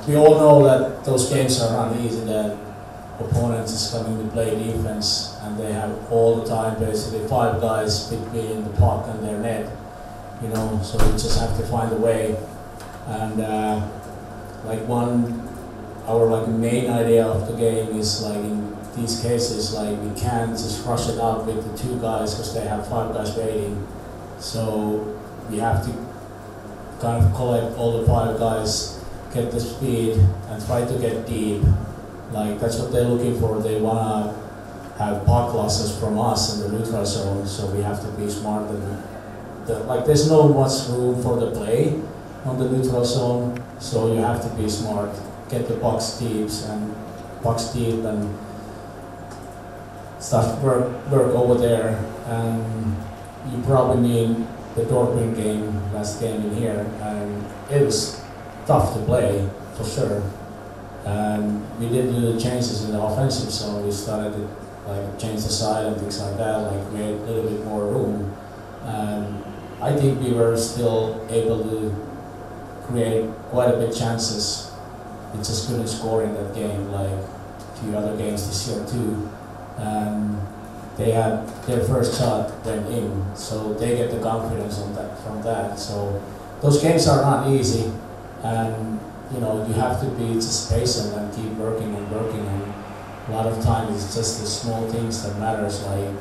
we all know that those games are not easy, that opponents is coming to play defense and they have all the time basically 5 guys between the puck and their net, you know, so we just have to find a way. And our main idea of the game is like in these cases, like we can't just rush it out with the 2 guys because they have 5 guys waiting. So we have to kind of collect all the 5 guys, get the speed and try to get deep. Like that's what they're looking for. They wanna have puck losses from us in the neutral zone, so we have to be smart. Like there's no much room for the play on the neutral zone, so you have to be smart. Get the pucks deep and start work over there. And you probably mean the Dortmund game, last game in here, and it was tough to play for sure. And we did do the changes in the offensive zone. We started to like change the side and things like that, like create a little bit more room. And I think we were still able to create quite a bit chances. We just couldn't score in that game, like a few other games this year too. And they had their first shot went in, so they get the confidence on that from that. So those games are not easy, and you know you have to be just patient and keep working and working. And a lot of times it's just the small things that matters. Like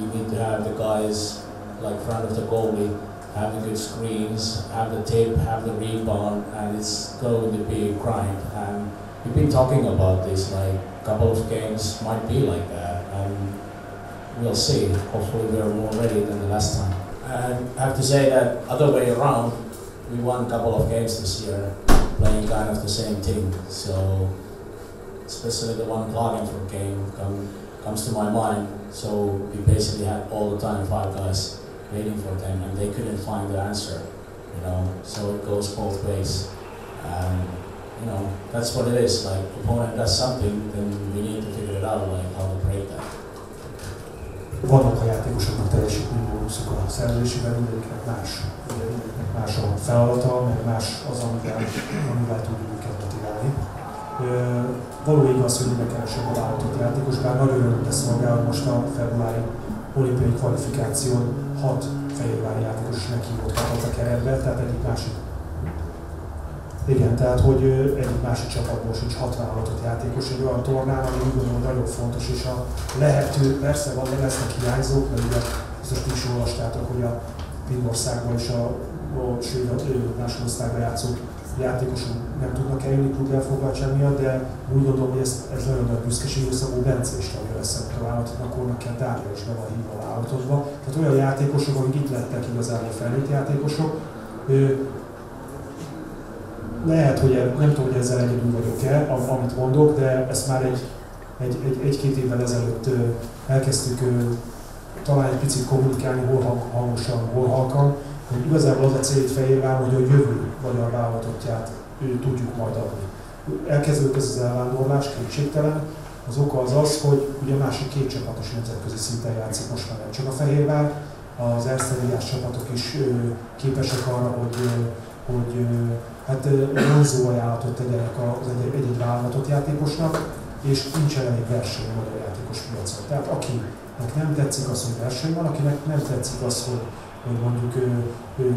you need to have the guys like front of the goalie, have the good screens, have the tip, have the rebound, and it's going to be a grind. And we've been talking about this, like a couple of games might be like that, and we'll see. Hopefully we're more ready than the last time. And I have to say that other way around, we won a couple of games this year, playing kind of the same thing. So especially the one Klagenfurt game comes to my mind. So we basically had all the time 5 guys waiting for them, and they couldn't find the answer, you know. So it goes both ways, and you know that's what it is. Like opponent does something, then we need to figure it out, like how to break that. Vannak a játékosoknak teljesítménybónuszok a szerződésében, mindegyiknek más a feladata, meg más az, amivel tudjuk őket motiválni. Való igaz, hogy minden kevesebb a válogatott játékos, bár nagyon örömre szolgál, hogy most a februári olimpiai kvalifikáción 6 fehérvári játékos meghívott kapott a keretbe, tehát egyik másik. Igen, tehát hogy egyik másik csapatból sincs 6 válogatott játékos egy olyan tornán, ami úgy gondolom nagyon fontos, és a lehető, persze lesznek hiányzók, mert ugye biztos ti is olvastátok, hogy a Finnországban és a másodosztályban játszó játékosok nem tudnak eljönni klubelfoglaltság miatt, de úgy gondolom, hogy ez nagyon nagy büszkeségű Szabó Bence is tagja lesz a válogatottnak, akkor kell Dália is be van hívva a válogatottba. Tehát olyan játékosok, akik itt lettek igazából felnőtt játékosok. Lehet, hogy nem tudom, hogy ezzel egyedül vagyok-e, amit mondok, de ezt már egy-két évvel ezelőtt elkezdtük talán egy picit kommunikálni, hol hangosan, hol halkan, hogy igazából az a cél itt Fehérváron, hogy a jövő magyar válogatottját tudjuk majd adni. Elkezdődött ez az elvándorlás, kétségtelen. Az oka az, hogy ugye a másik 2 csapatos nemzetközi szinten játszik most már nem csak a Fehérvár, az Erste Ligás csapatok is képesek arra, hogy hát vonzó ajánlatot tegyenek az egy-egy válogatott játékosnak, és nincsen elég verseny a magyar játékos piacon. Tehát akinek nem tetszik az, hogy verseny van, akinek nem tetszik az, hogy mondjuk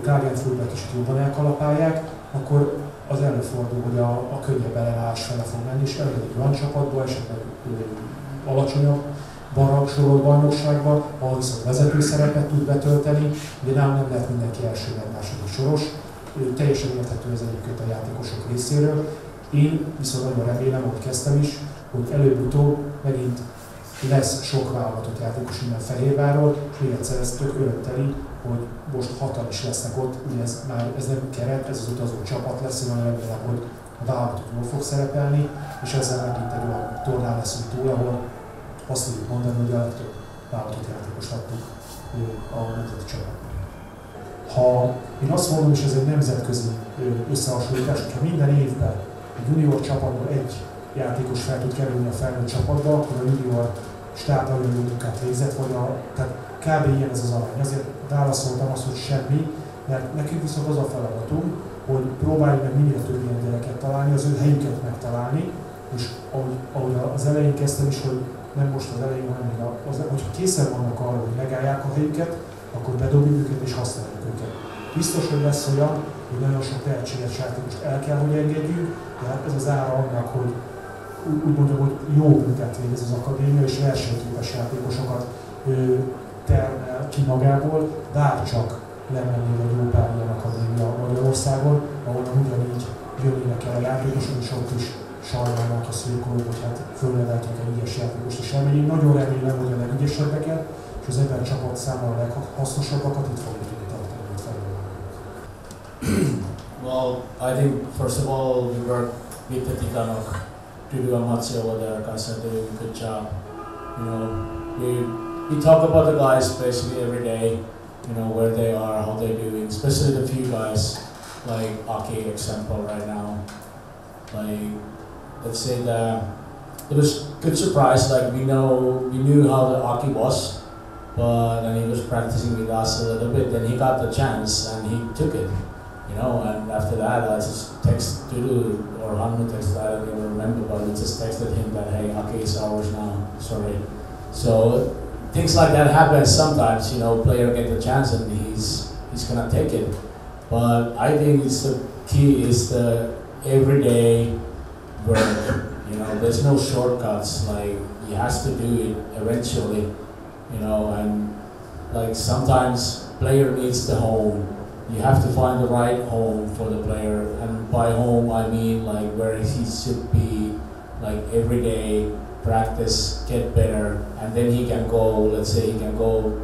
Klagenfurtban is jobban elkalapálják, akkor az előfordul, hogy a könnyebb ellenállás fele fog menni, és elmegy olyan csapatba, esetleg alacsonyabb sorolt bajnokságba, ahol viszont vezető szerepet tud betölteni. Ugye nem lehet mindenki első vagy második soros. Teljesen érthető ez egyébként a játékosok részéről. Én viszont nagyon remélem, hogy kezdtem is, hogy előbb-utóbb megint lesz sok válogatott játékos innen Fehérvárról, és még egyszer ez tök örömteli, hogy most 6-an is lesznek ott, ugye ez nem keret, ez az utazó csapat lesz, én remélem, hogy a válogatott jól fog szerepelni, és ezzel megint egy olyan tornán leszünk túl, ahol azt tudjuk mondani, hogy a legtöbb válogatott játékost adtuk a nemzeti csapatnak. Ha én azt mondom, és ez egy nemzetközi összehasonlítás, hogyha minden évben egy junior csapatból egy játékos fel tud kerülni a felnőtt csapatba, akkor a junior stáb nagyon jó munkát végzett, tehát kb. Ilyen ez az arány. Azért válaszoltam azt, hogy semmi, mert nekünk viszont az a feladatunk, hogy próbálj meg minél több ilyen gyereket találni, az ő helyüket megtalálni, és ahogy az elején kezdtem is, hogy nem most az elején, hanem hogyha készen vannak arra, hogy megállják a helyüket, akkor bedobjuk őket és használjuk őket. Biztos, hogy lesz olyan, hogy nagyon sok tehetséges játékost el kell, hogy engedjünk, de hát ez az ára annak, hogy úgy mondjam, hogy jó munkát végez az akadémia, és versenyképes játékosokat termel ki magából, bárcsak lenne még egy jó pár ilyen akadémia Magyarországon, ahol ugyanígy jönnének el a játékosok, és ott is sajnálnak a szurkolók, hogy hát fölneveltek egy ügyes játékost is elmenni. Én nagyon remélem, hogy a legügyesebbeket, és az ebben csapat számára a leghasznosabbakat itt fogjuk tudni tartani. Well, I think first of all we work with the Titanok to do a much over there. Guys are doing a good job. You know, we talk about the guys basically every day. You know where they are, how they're doing, especially the few guys like Aki example right now. Like let's say that it was good surprise. Like we knew how the Aki was, but and he was practicing with us a little bit. Then he got the chance and he took it. You know, and after that I just text Dudu or Hannu texted, I don't even remember, but we just texted him that hey, Aki is ours now. Sorry. So things like that happen sometimes. You know, player get the chance and he's gonna take it. But I think it's the key is the everyday work. You know, there's no shortcuts. Like he has to do it eventually. You know, and like sometimes player needs the home. You have to find the right home for the player, and by home I mean like where he should be, like every day, practice, get better, and then he can go, let's say he can go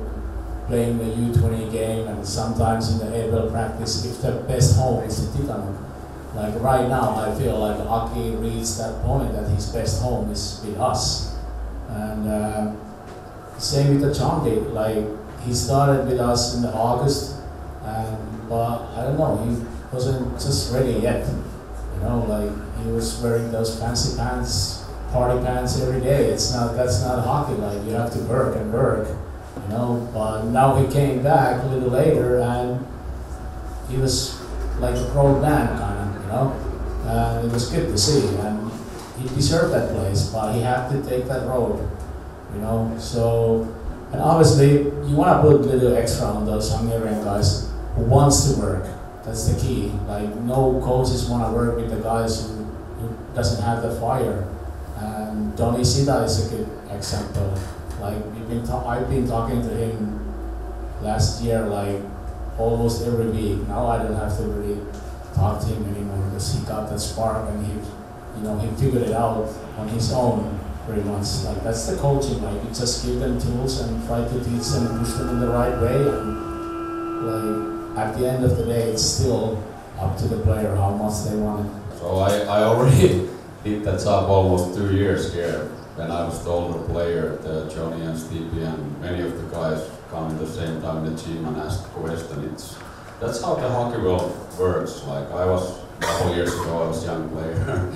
playing the U20 game, and sometimes in the ABL practice, if the best home is the Titanok. Like right now, I feel like Aki reached that point that his best home is with us. And same with the Chongi, like he started with us in August, but I don't know, he wasn't just ready yet. You know, like he was wearing those fancy pants, party pants every day. That's not hockey. Like you have to work and work. You know, but now he came back a little later and he was like a grown man kind of, you know. It was good to see, and he deserved that place, but he had to take that road, you know. So, and obviously you want to put a little extra on those Hungarian guys who wants to work. That's the key. Like no coaches want to work with the guys who doesn't have the fire. And Donny Sida is a good example. Like I've been talking to him last year, like almost every week. Now I don't have to really talk to him anymore because he got that spark and he figured it out on his own pretty much. Like that's the coaching. Like you just give them tools and try to teach them and push them in the right way. And like at the end of the day, it's still up to the player how much they want it. So I already did that job almost 2 years here. When I was the older player, Johnny and Stevie and many of the guys come at the same time in the team and ask questions. That's how the hockey world works. Like I was a couple years ago, I was a young player.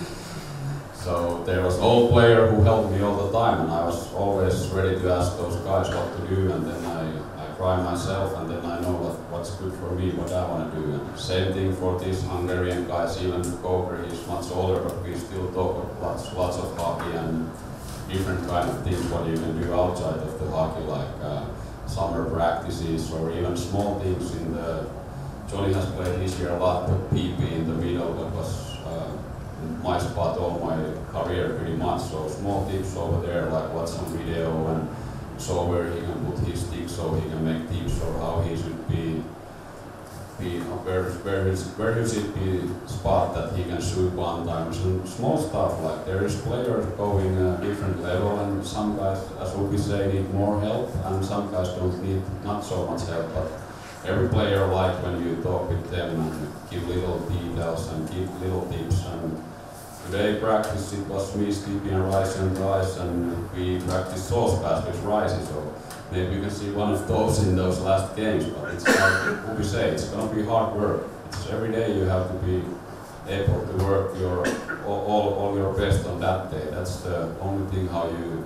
So there was an old player who helped me all the time, and I was always ready to ask those guys what to do, and then I try myself, and then I know what's good for me, what I want to do. And same thing for these Hungarian guys, even Koper, he's much older, but we still talk lots of hockey and different kind of things what you can do outside of the hockey, like summer practices or even small things in the. Johnny has played this year a lot with PP in the middle. That was my spot all my career pretty much. So small tips over there, like watch some video and show where he can put his stick, so he can make tips or how he should be where he should be spot that he can shoot one time. Some small stuff like there is players going a different level, and some guys, as we say, need more help, and some guys don't need not so much help. But every player like when you talk with them and give little details and give little tips. And today practice it was me, Stipi and Rice, and we practiced sauce pass with Rice. So maybe you can see one of those in those last games. But it's like what we say, it's gonna be hard work. It's every day you have to be able to work all your best on that day. That's the only thing how you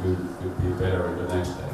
could be better in the next day.